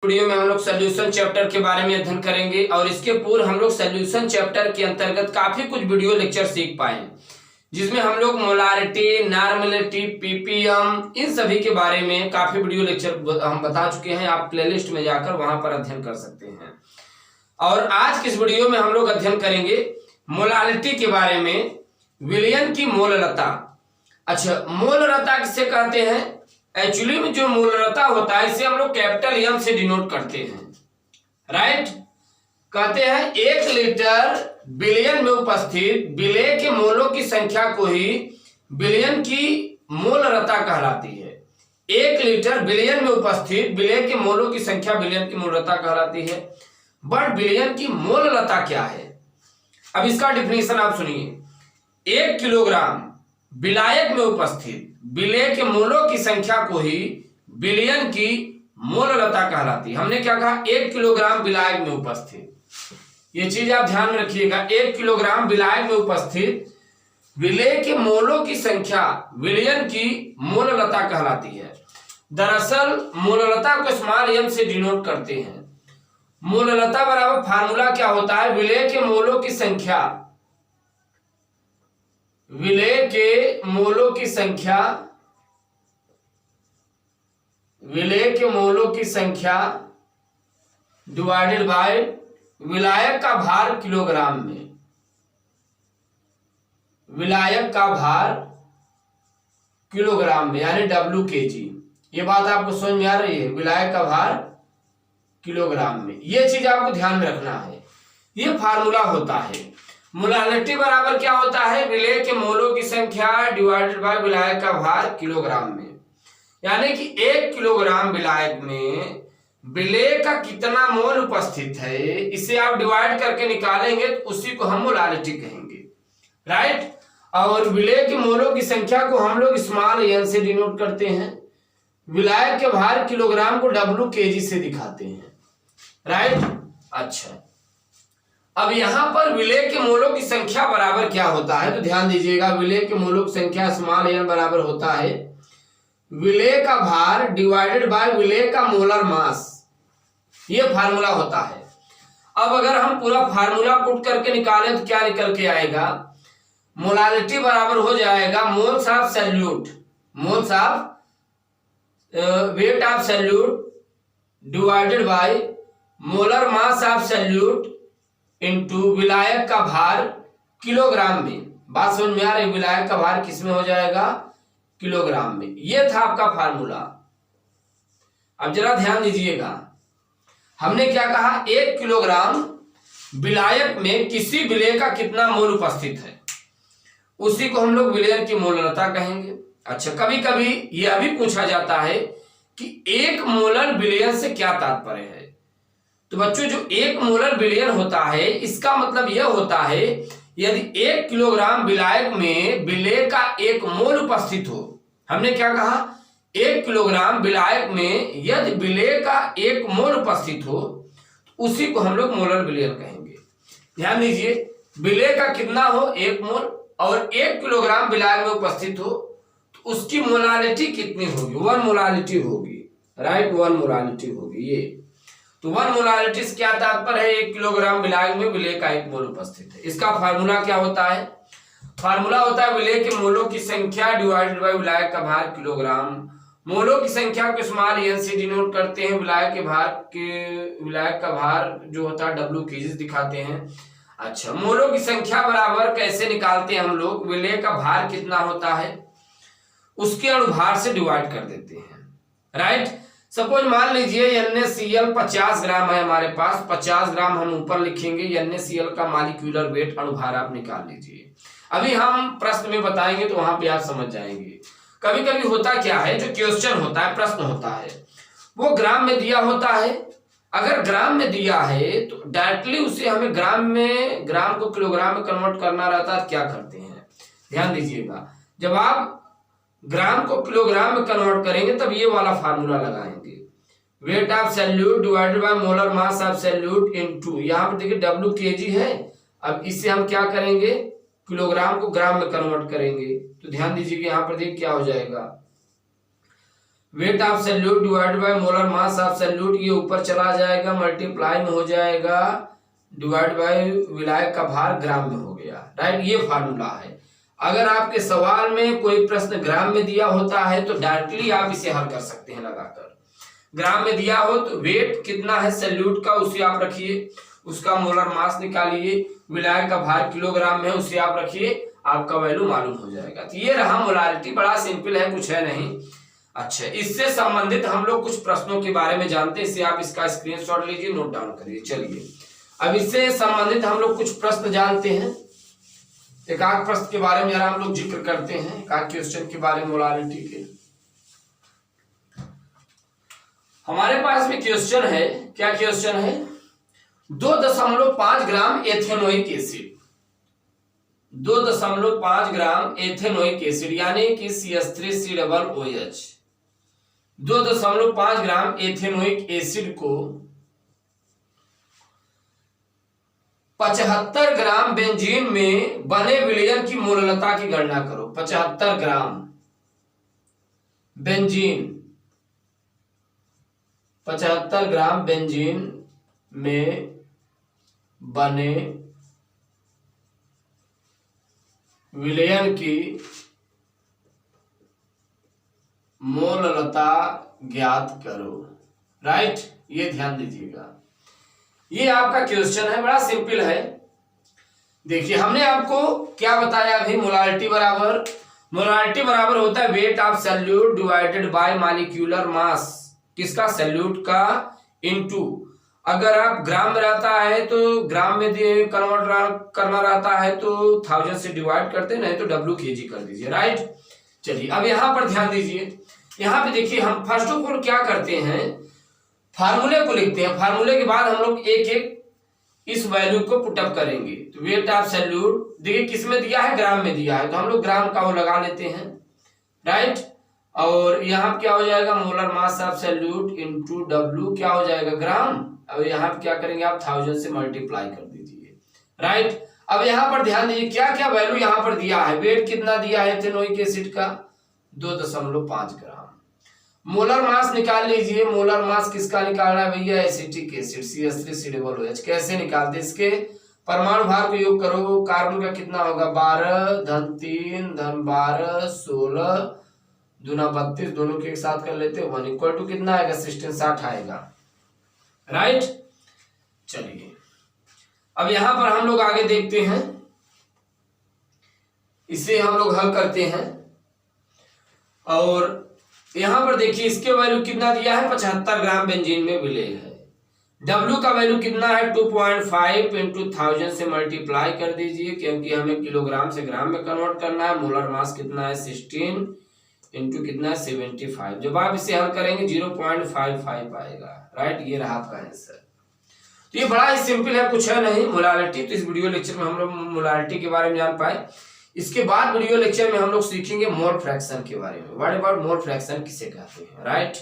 Video में हम लोग सोल्यूशन चैप्टर के बारे में अध्ययन करेंगे और इसके पूर्व हम लोग सोल्यूशन चैप्टर के अंतर्गत काफी कुछ वीडियो लेक्चर सीख पाए, जिसमें हम लोग मोलारिटी, नॉर्मलिटी, पीपीएम इन सभी के बारे में काफी वीडियो लेक्चर हम बता चुके हैं। आप प्लेलिस्ट में जाकर वहां पर अध्ययन कर सकते हैं। और आज की इस वीडियो में हम लोग अध्ययन करेंगे मोलारिटी के बारे में, विलयन की मोलरता। अच्छा, मोलरता किसे कहते हैं? एक्चुअली में जो मोलरता होता है इसे हम लोग कैपिटल एम से डिनोट करते हैं, राइट। कहते हैं 1 लीटर बिलियन में उपस्थित विलय के मोलों की संख्या को ही विलयन की मोलरता कहलाती है। 1 लीटर बिलियन में उपस्थित विलय के मोलों की संख्या विलयन की मोलरता कहलाती है। बट विलयन की मोलरता क्या है? अब इसका डिफिनेशन आप सुनिए। 1 किलोग्राम विलायक में उपस्थित विलय के मोलों की संख्या को ही विलयन की मोलरता कहलाती है। हमने क्या कहा? 1 किलोग्राम विलायक में उपस्थित, ये चीज आप ध्यान में रखिएगा। 1 किलोग्राम विलायक में उपस्थित विलय के मोलों की संख्या विलयन की मोलरता कहलाती है। दरअसल मोलरता को स्मॉल एम से डिनोट करते हैं। मोलरता बराबर फार्मूला क्या होता है? विलय के मोलों की संख्या, विलय के मोलों की संख्या, विलय के मोलों की संख्या डिवाइडेड बाय विलायक का भार किलोग्राम में। विलायक का भार किलोग्राम में, यानी Wkg। ये बात आपको समझ में आ रही है? विलायक का भार किलोग्राम में, ये चीज आपको ध्यान में रखना है। ये फार्मूला होता है। मोलारिटी बराबर क्या होता है? विलय के मोलों की संख्या डिवाइडेड बाय विलायक का भार किलोग्राम में। यानी कि 1 किलोग्राम विलायक में विलय का कितना मोल उपस्थित है, इसे आप डिवाइड करके निकालेंगे तो उसी को हम मोलारिटी कहेंगे, राइट। और विलय के मोलों की संख्या को हम लोग स्मॉल एन से डिनोट करते हैं। विलायक के भार किलोग्राम को Wkg से दिखाते हैं, राइट। अच्छा, अब यहां पर विलय के मोलों की संख्या बराबर क्या होता है? तो ध्यान दीजिएगा। विलय के मोलों की संख्या स्मॉल एन बराबर होता है विलय का भार डिवाइडेड बाय विलय का मोलर मास। ये फार्मूला होता है। अब अगर हम पूरा फार्मूला पुट करके निकालें तो क्या निकल के आएगा? मोलारिटी बराबर हो जाएगा moles of solute, moles of weight of solute divided by molar mass of solute into विलायक का भार किलोग्राम में। बात समझ में आ रही? विलायक का भार किस में हो जाएगा? किलोग्राम में। ये था आपका फार्मूला। अब जरा ध्यान दीजिएगा, हमने क्या कहा? 1 किलोग्राम विलायक में किसी विलय का कितना मोल उपस्थित है, उसी को हम लोग विलयन की मोलरता कहेंगे। अच्छा, कभी कभी यह भी पूछा जाता है कि 1 मोलर विलयन से क्या तात्पर्य है? तो बच्चों, जो 1 मोलर विलयन होता है इसका मतलब यह होता है यदि 1 किलोग्राम विलायक में विलय का 1 मोल उपस्थित हो। हमने क्या कहा? 1 किलोग्राम विलायक में यदि विलय का 1 मोल उपस्थित हो तो उसी को हम लोग मोलर विलयन कहेंगे। ध्यान दीजिए, विलय का कितना हो? 1 मोल, और 1 किलोग्राम विलायक में उपस्थित हो तो उसकी मोलारिटी कितनी होगी? 1 मोलारिटी होगी, राइट। 1 मोलारिटी होगी। ये तो 1 मोलारिटी से क्या तात्पर्य है? 1 किलोग्राम विलायक में विलय का 1 मोल उपस्थित है। इसका फार्मूला क्या होता है? फार्मूला होता है विलय के मोलों की संख्या डिवाइडेड बाय विलायक का भार किलोग्राम। मोलों की संख्या को स्मॉल एन से डिनोट करते हैं। विलायक का भार जो होता है Wkg दिखाते हैं। अच्छा, मोलों की संख्या बराबर कैसे निकालते हैं हम लोग? विलय का भार कितना होता है उसके अनुभार से डिवाइड कर देते हैं, राइट। सपोज मान लीजिए NaCl 50 ग्राम है हमारे पास, 50 ग्राम हम ऊपर लिखेंगे। NaCl का मॉलिक्यूलर वेट अनुभार आप निकाल लीजिए। अभी हम प्रश्न में बताएंगे तो वहां पे आप समझ जाएंगे। कभी कभी होता क्या है, जो क्वेश्चन होता है, प्रश्न होता है, वो ग्राम में दिया होता है। अगर ग्राम में दिया है तो डायरेक्टली उसे हमें ग्राम को किलोग्राम में कन्वर्ट करना रहता है। क्या करते हैं? ध्यान दीजिएगा, जब आप ग्राम को किलोग्राम में कन्वर्ट करेंगे तब ये वाला फार्मूला लगाएंगे। Weight of solute divided by molar mass of solute into, यहां पर देखिए Wkg है। अब इससे हम क्या करेंगे? किलोग्राम को ग्राम में कन्वर्ट करेंगे। तो ध्यान दीजिए कि यहां पर देखिए क्या हो जाएगा, weight of salute divide by molar mass of salute, ये ऊपर चला जाएगा, मल्टीप्लाई में हो जाएगा, डिवाइड बाय विलायक का भार ग्राम में हो गया। राइट, ये फार्मूला है। अगर आपके सवाल में कोई प्रश्न ग्राम में दिया होता है तो डायरेक्टली आप इसे हल कर सकते हैं लगाकर। ग्राम में दिया हो तो वेट कितना है सैल्यूट का उसे आप रखिए, उसका मोलर मास निकालिए, विलायक का भार किलोग्राम में उसे आप रखिए, आपका वैल्यू मालूम हो जाएगा। तो ये रहा मोलारिटी, बड़ा सिंपल है, कुछ है नहीं। अच्छा, इससे संबंधित हम लोग कुछ प्रश्नों के बारे में जानते हैं, इससे आप इसका स्क्रीनशॉट लीजिए, नोट डाउन करिए। चलिए अब इससे संबंधित हम लोग कुछ प्रश्न जानते हैं, एक आध प्रश्न के बारे में जरा हम लोग जिक्र करते हैं, एक आध क्वेश्चन के बारे में मोलारिटी के। हमारे पास में क्वेश्चन है, क्या क्वेश्चन है? 2.5 ग्राम एथेनोइक एसिड, 2.5 ग्राम एथेनोइक एसिड यानी कि CH3COOH, 2.5 ग्राम एथेनोइक एसिड को 75 ग्राम बेंजीन में बने विलयन की मोललता की गणना करो। 75 ग्राम बेंजीन, 75 ग्राम बेंजीन में बने विलयन की मोललता ज्ञात करो। राइट, ये ध्यान दीजिएगा, ये आपका क्वेश्चन है, बड़ा सिंपल है। देखिए हमने आपको क्या बताया अभी, मोलारिटी बराबर होता है weight of salute divided by molecular mass, किसका? सैल्यूट का, इनटू, अगर आप ग्राम में रहता है तो ग्राम में कन्वर्ट करना रहता है तो 1000 से डिवाइड करते, नहीं तो WKG कर दीजिए। राइट, चलिए अब यहां पर ध्यान दीजिए, यहां पे देखिए हम फर्स्ट ऑफ ऑल क्या करते हैं, फार्मूले को लिखते हैं, फार्मूले के बाद हम लोग एक एक इस वैल्यू को पुटअप करेंगे। तो वेट ऑफ सैल्यूट देखिए किस में दिया है, ग्राम में दिया है, तो हम लोग ग्राम का वो लगा लेते हैं। राइट, और यहाँ क्या हो जाएगा, molar mass of salute into W क्या हो जाएगा, ग्राम। अब यहाँ पे क्या करेंगे आप 1000 से मल्टीप्लाई कर दीजिए। राइट, अब यहाँ पर ध्यान दीजिए क्या क्या वैल्यू यहाँ पर दिया है, वेट कितना दिया है एथेनोइक एसिड का 2.5 ग्राम। मोलर मास निकाल लीजिए, मोलर मास किसका निकालना है भैया, एसिटिक एसिड CH3COOH। कैसे निकालते, इसके परमाणु भार को योग करो, कार्बन का कितना होगा 12 धन 3 धन 12 16 दूना 32, दोनों के एक साथ कर लेते हैं 1 इक्वल टू कितना आएगा 16 60 आएगा। राइट, चलिए अब यहां पर हम लोग आगे देखते हैं, इसे हम लोग हल करते हैं। और यहां पर देखिए इसके वैल्यू कितना दिया है, 75 ग्राम बेंजीन में विलय है। W का वैल्यू कितना है 2.5 इंटू 1000 से मल्टीप्लाई कर दीजिए, क्योंकि हमें किलोग्राम से ग्राम में कन्वर्ट करना है। मोलर मास कितना है 16 इंटू कितना है 75। जब आप इसे हल करेंगे 0.55 आएगा। राइट, ये रहा आपका आंसर। तो ये बड़ा ही सिंपल है, कुछ है नहीं मोलारिटी। तो इस वीडियो लेक्चर में हम लोग मोलारिटी के बारे में जान पाए। इसके बाद वीडियो लेक्चर में हम लोग सीखेंगे मोल फ्रैक्शन के बारे में। व्हाट अबाउट मोल फ्रैक्शन किसे कहते हैं। राइट।